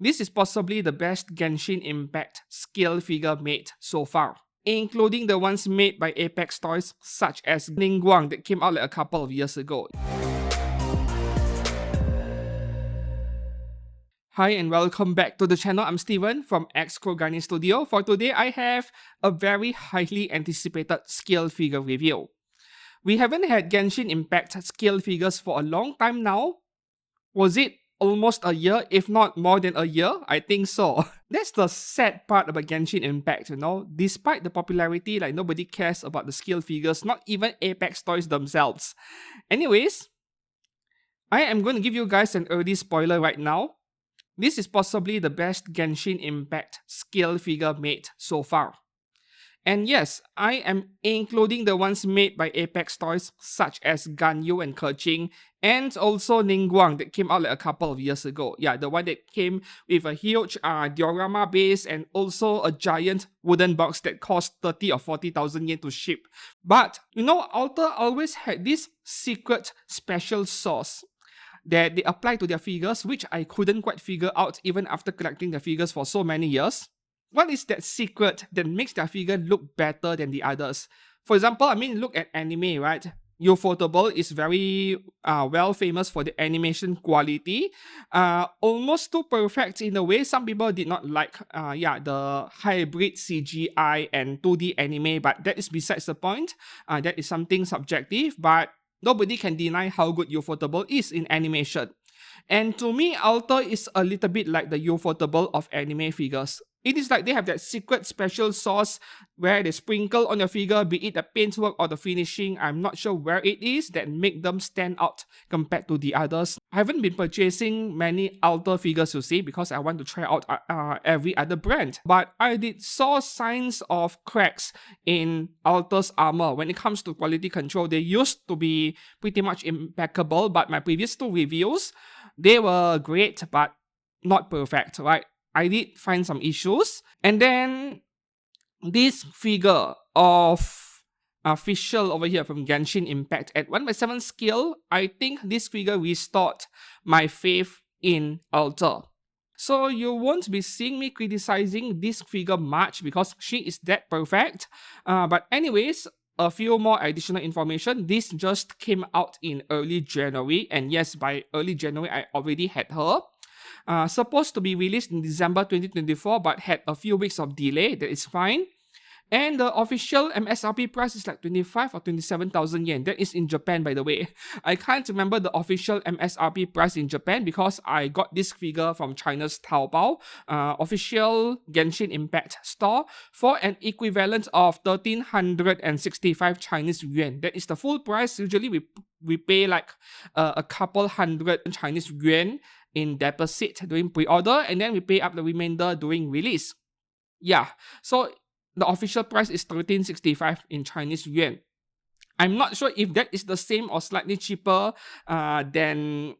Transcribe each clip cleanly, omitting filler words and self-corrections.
This is possibly the best Genshin Impact scale figure made so far, including the ones made by Apex Toys such as Ningguang that came out like a couple of years ago. Hi and welcome back to the channel. I'm Steven from X-Kurgani Studio. For today, I have a very highly anticipated scale figure review. We haven't had Genshin Impact scale figures for a long time now. Was it almost a year, if not more than a year? I think so. That's the sad part about Genshin Impact, you know. Despite the popularity, like nobody cares about the scale figures, not even Apex Toys themselves. Anyways, I am going to give you guys an early spoiler right now. This is possibly the best Genshin Impact scale figure made so far. And yes, I am including the ones made by Apex Toys such as Ganyu and Keqing, and also Ningguang that came out like a couple of years ago. Yeah, the one that came with a huge diorama base and also a giant wooden box that cost 30 or 40,000 yen to ship. But, you know, Alter always had this secret special sauce that they apply to their figures, which I couldn't quite figure out even after collecting the figures for so many years. What is that secret that makes their figure look better than the others? For example, I mean, look at anime, right? Ufotable is very well famous for the animation quality. Almost too perfect in a way. Some people did not like the hybrid CGI and 2D anime, but that is besides the point. That is something subjective, but nobody can deny how good Ufotable is in animation. And to me, Alter is a little bit like the Ufotable of anime figures. It is like they have that secret special sauce where they sprinkle on your figure, be it the paintwork or the finishing. I'm not sure where it is that make them stand out compared to the others. I haven't been purchasing many Alter figures, you see, because I want to try out every other brand. But I did saw signs of cracks in Alter's armor. When it comes to quality control, they used to be pretty much impeccable, but my previous two reviews, they were great, but not perfect, right? I did find some issues. And then this figure of Fischl over here from Genshin Impact at 1/7 scale, I think this figure restored my faith in Alter. So you won't be seeing me criticizing this figure much because she is that perfect. But anyways, a few more additional information. This just came out in early January. And yes, by early January, I already had her. Supposed to be released in December 2024, but had a few weeks of delay. That is fine. And the official MSRP price is like 25 or 27,000 yen. That is in Japan, by the way. I can't remember the official MSRP price in Japan because I got this figure from China's Taobao, official Genshin Impact store, for an equivalent of 1,365 Chinese yuan. That is the full price. Usually we pay like a couple hundred Chinese yuan in deposit during pre-order, and then we pay up the remainder during release. Yeah, so the official price is 1365 in Chinese yuan. I'm not sure if that is the same or slightly cheaper than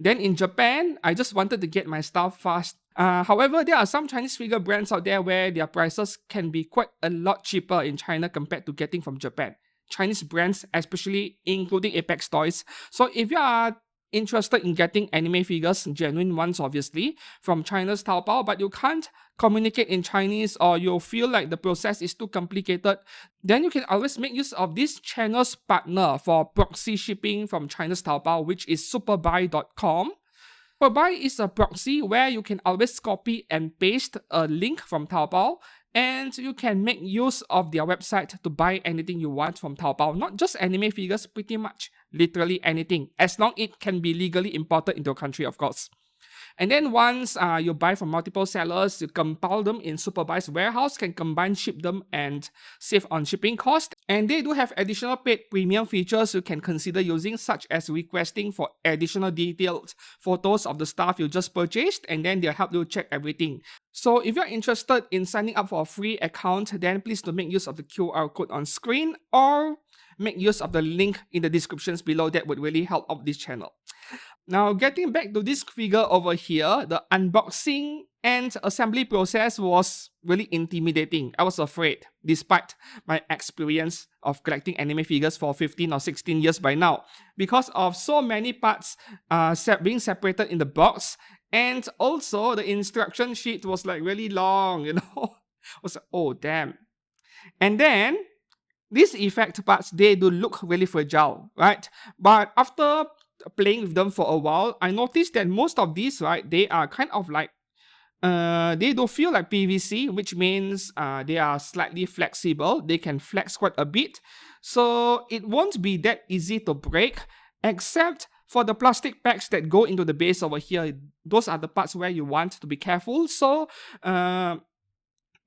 in Japan. I just wanted to get my stuff fast. However, there are some Chinese figure brands out there where their prices can be quite a lot cheaper in China compared to getting from Japan. Chinese brands, especially including Apex Toys. So if you are interested in getting anime figures, genuine ones obviously, from China's Taobao, but you can't communicate in Chinese or you feel like the process is too complicated, then you can always make use of this channel's partner for proxy shipping from China's Taobao, which is superbuy.com. Superbuy is a proxy where you can always copy and paste a link from Taobao, and you can make use of their website to buy anything you want from Taobao. Not just anime figures, pretty much literally anything, as long it can be legally imported into a country, of course. And then once you buy from multiple sellers, you compile them in Superbuy's warehouse, can combine, ship them, and save on shipping cost. And they do have additional paid premium features you can consider using, such as requesting for additional detailed photos of the stuff you just purchased, and then they'll help you check everything. So if you're interested in signing up for a free account, then please do make use of the QR code on screen or make use of the link in the descriptions below. That would really help out this channel. Now, getting back to this figure over here, the unboxing and assembly process was really intimidating. I was afraid, despite my experience of collecting anime figures for 15 or 16 years by now, because of so many parts being separated in the box, And also the instruction sheet was like really long, I was like, oh damn. And then these effect parts, they do look really fragile, right? But after playing with them for a while, I noticed that most of these, right, they are kind of like they do feel like PVC, which means they are slightly flexible. They can flex quite a bit. So it won't be that easy to break, except for the plastic packs that go into the base over here. Those are the parts where you want to be careful. So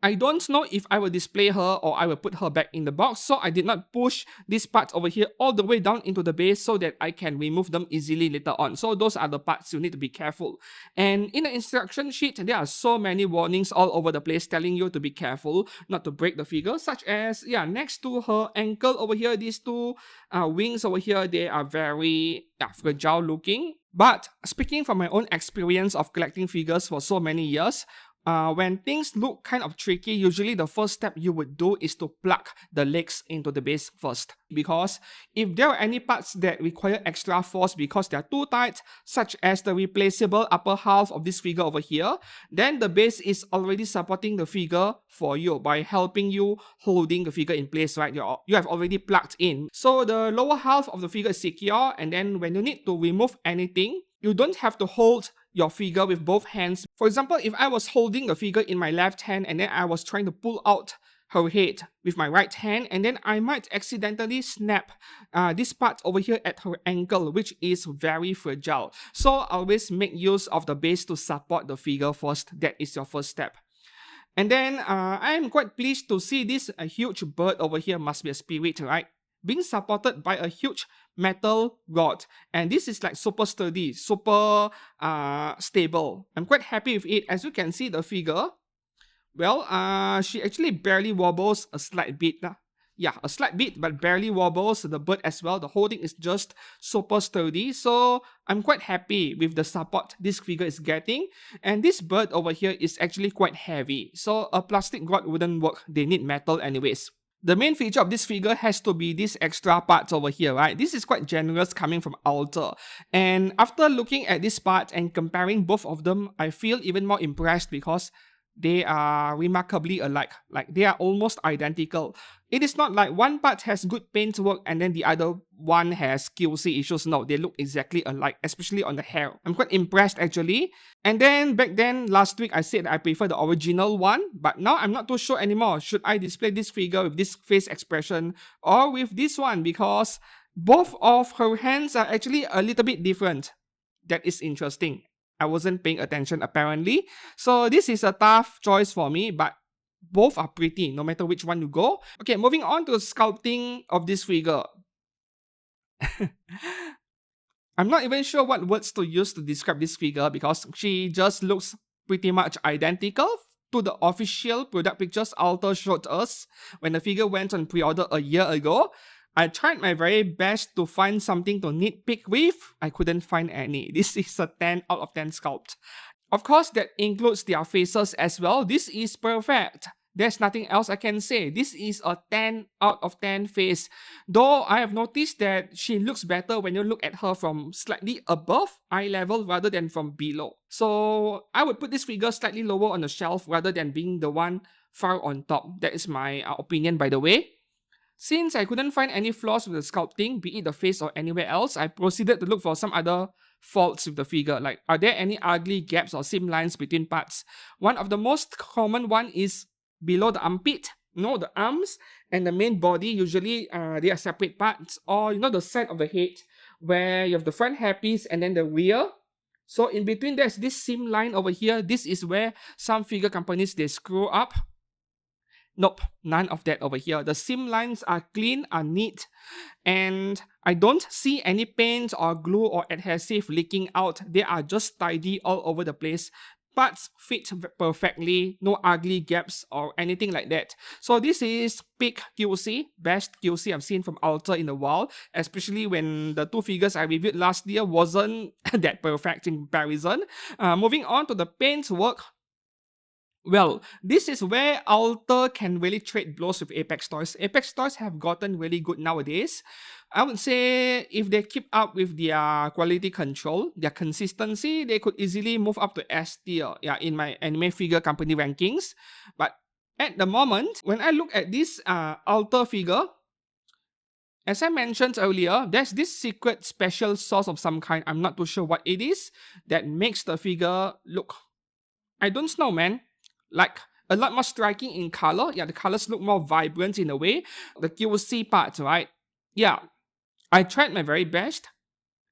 I don't know if I will display her or I will put her back in the box, so I did not push this part over here all the way down into the base so that I can remove them easily later on. So those are the parts you need to be careful. And in the instruction sheet, there are so many warnings all over the place telling you to be careful not to break the figure, such as, next to her ankle over here, these two wings over here, they are very fragile looking. But speaking from my own experience of collecting figures for so many years, when things look kind of tricky, usually the first step you would do is to plug the legs into the base first. Because if there are any parts that require extra force because they are too tight, such as the replaceable upper half of this figure over here, then the base is already supporting the figure for you by helping you holding the figure in place, right? You have already plugged in. So the lower half of the figure is secure, and then when you need to remove anything, you don't have to hold your figure with both hands. For example, if I was holding the figure in my left hand and then I was trying to pull out her head with my right hand, and then I might accidentally snap this part over here at her ankle, which is very fragile. So always make use of the base to support the figure first. That is your first step. And then I am quite pleased to see this huge bird over here. Must be a spirit, right? Being supported by a huge metal rod, and this is like super sturdy, super stable. I'm quite happy with it. As you can see, the figure, well, she actually barely wobbles a slight bit. A slight bit, but barely wobbles. The bird as well. The whole thing is just super sturdy. So I'm quite happy with the support this figure is getting. And this bird over here is actually quite heavy. So a plastic rod wouldn't work. They need metal anyways. The main feature of this figure has to be these extra parts over here, right? This is quite generous coming from Alter. And after looking at this part and comparing both of them, I feel even more impressed because they are remarkably alike. Like, they are almost identical. It is not like one part has good paintwork and then the other one has QC issues. No, they look exactly alike, especially on the hair. I'm quite impressed actually. And then back then, last week, I said I prefer the original one, but now I'm not too sure anymore. Should I display this figure with this face expression or with this one? Because both of her hands are actually a little bit different. That is interesting. I wasn't paying attention apparently. So this is a tough choice for me, but both are pretty no matter which one you go. Okay, moving on to the sculpting of this figure. I'm not even sure what words to use to describe this figure because she just looks pretty much identical to the official product pictures Alter showed us when the figure went on pre-order a year ago. I tried my very best to find something to nitpick with. I couldn't find any. This is a 10 out of 10 sculpt. Of course, that includes their faces as well. This is perfect. There's nothing else I can say. This is a 10 out of 10 face. Though I have noticed that she looks better when you look at her from slightly above eye level rather than from below. So I would put this figure slightly lower on the shelf rather than being the one far on top. That is my opinion, by the way. Since I couldn't find any flaws with the sculpting, be it the face or anywhere else, I proceeded to look for some other faults with the figure. Like, are there any ugly gaps or seam lines between parts? One of the most common one is below the armpit. The arms and the main body, usually they are separate parts. Or, the side of the head where you have the front hairpiece and then the rear. So in between there's this seam line over here. This is where some figure companies, they screw up. Nope, none of that over here. The seam lines are clean, are neat, and I don't see any paint or glue or adhesive leaking out. They are just tidy all over the place. Parts fit perfectly, no ugly gaps or anything like that. So this is peak QC, best QC I've seen from Alter in a while, especially when the two figures I reviewed last year wasn't that perfect in comparison. Moving on to the paintwork. Well, this is where Alter can really trade blows with Apex Toys. Apex Toys have gotten really good nowadays. I would say if they keep up with their quality control, their consistency, they could easily move up to S tier, yeah, in my anime figure company rankings. But at the moment, when I look at this altar figure, as I mentioned earlier, there's this secret special sauce of some kind, I'm not too sure what it is, that makes the figure look, I don't know, man, like a lot more striking in color. Yeah, the colors look more vibrant in a way. The QC part, right? Yeah, I tried my very best.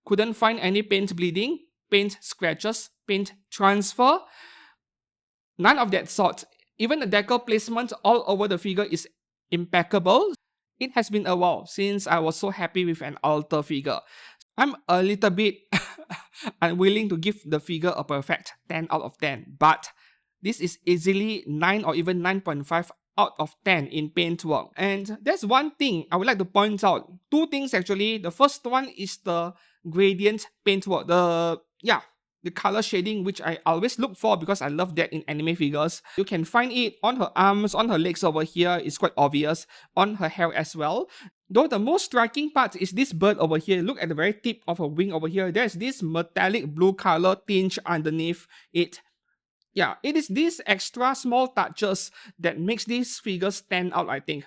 Couldn't find any paint bleeding, paint scratches, paint transfer. None of that sort. Even the decal placement all over the figure is impeccable. It has been a while since I was so happy with an altar figure. I'm a little bit unwilling to give the figure a perfect 10 out of 10, but this is easily 9 or even 9.5 out of 10 in Paintwork. And there's one thing I would like to point out. Two things actually. The first one is the gradient paintwork. The color shading, which I always look for because I love that in anime figures. You can find it on her arms, on her legs over here. It's quite obvious. On her hair as well. Though the most striking part is this bird over here. Look at the very tip of her wing over here. There's this metallic blue color tinge underneath it. Yeah, it is these extra small touches that makes this figure stand out, I think.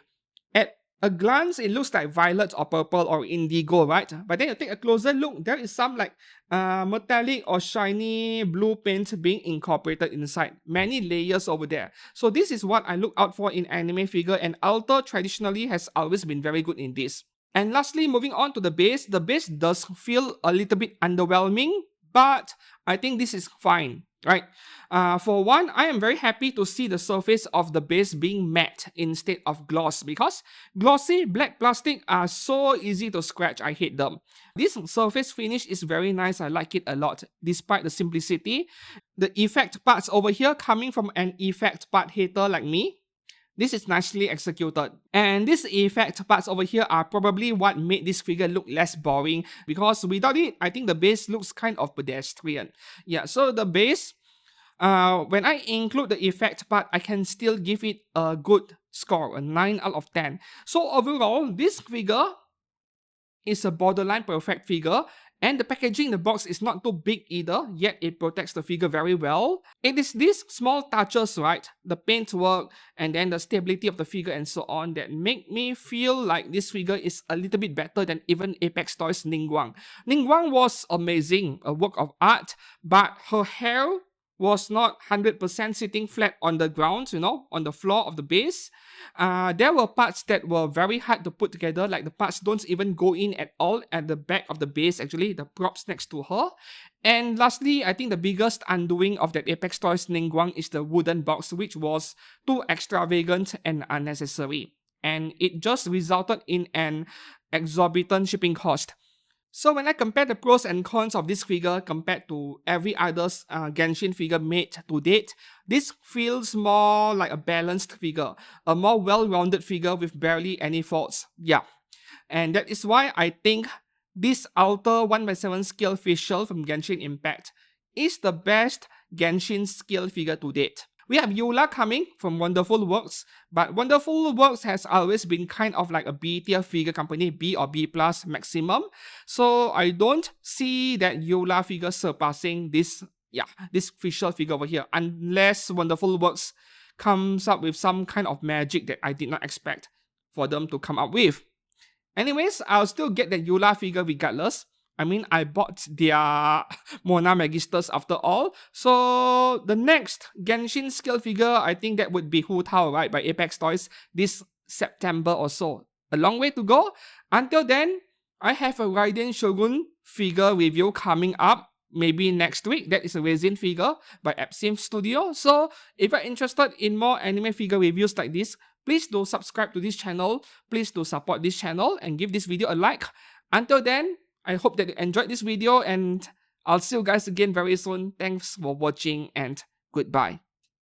At a glance, it looks like violet or purple or indigo, right? But then you take a closer look, there is some like metallic or shiny blue paint being incorporated inside. Many layers over there. So this is what I look out for in anime figure, and Alter traditionally has always been very good in this. And lastly, moving on to the base does feel a little bit underwhelming, but I think this is fine. Right. For one, I am very happy to see the surface of the base being matte instead of gloss, because glossy black plastic are so easy to scratch. I hate them. This surface finish is very nice. I like it a lot despite the simplicity. The effect parts over here coming from an effect part hater like me. This is nicely executed. And these effect parts over here are probably what made this figure look less boring, because without it, I think the base looks kind of pedestrian. Yeah, so the base, when I include the effect part, I can still give it a good score, a 9 out of 10. So overall, this figure is a borderline perfect figure, and the packaging in the box is not too big either, yet it protects the figure very well. It is these small touches, right, the paintwork and then the stability of the figure and so on, that make me feel like this figure is a little bit better than even Apex Toys' Ningguang. Ningguang was amazing, a work of art, but her hair was not 100% sitting flat on the ground, on the floor of the base. There were parts that were very hard to put together, like the parts don't even go in at all at the back of the base, actually, the props next to her. And lastly, I think the biggest undoing of that Apex Toys Ningguang is the wooden box, which was too extravagant and unnecessary. And it just resulted in an exorbitant shipping cost. So when I compare the pros and cons of this figure compared to every other Genshin figure made to date, this feels more like a balanced figure, a more well-rounded figure with barely any faults. Yeah, and that is why I think this Alter 1/7 scale Fischl from Genshin Impact is the best Genshin scale figure to date. We have Eula coming from Wonderful Works, but Wonderful Works has always been kind of like a B tier figure company, B or B plus maximum. So I don't see that Eula figure surpassing this Fischl figure over here, unless Wonderful Works comes up with some kind of magic that I did not expect for them to come up with. Anyways, I'll still get the Eula figure regardless. I mean, I bought their Mona Magisters after all. So the next Genshin scale figure, I think that would be Hu Tao, right, by Apex Toys this September or so. A long way to go. Until then, I have a Raiden Shogun figure review coming up, maybe next week. That is a resin figure by Epsim Studio. So if you're interested in more anime figure reviews like this, please do subscribe to this channel. Please do support this channel and give this video a like. Until then, I hope that you enjoyed this video, and I'll see you guys again very soon. Thanks for watching and goodbye.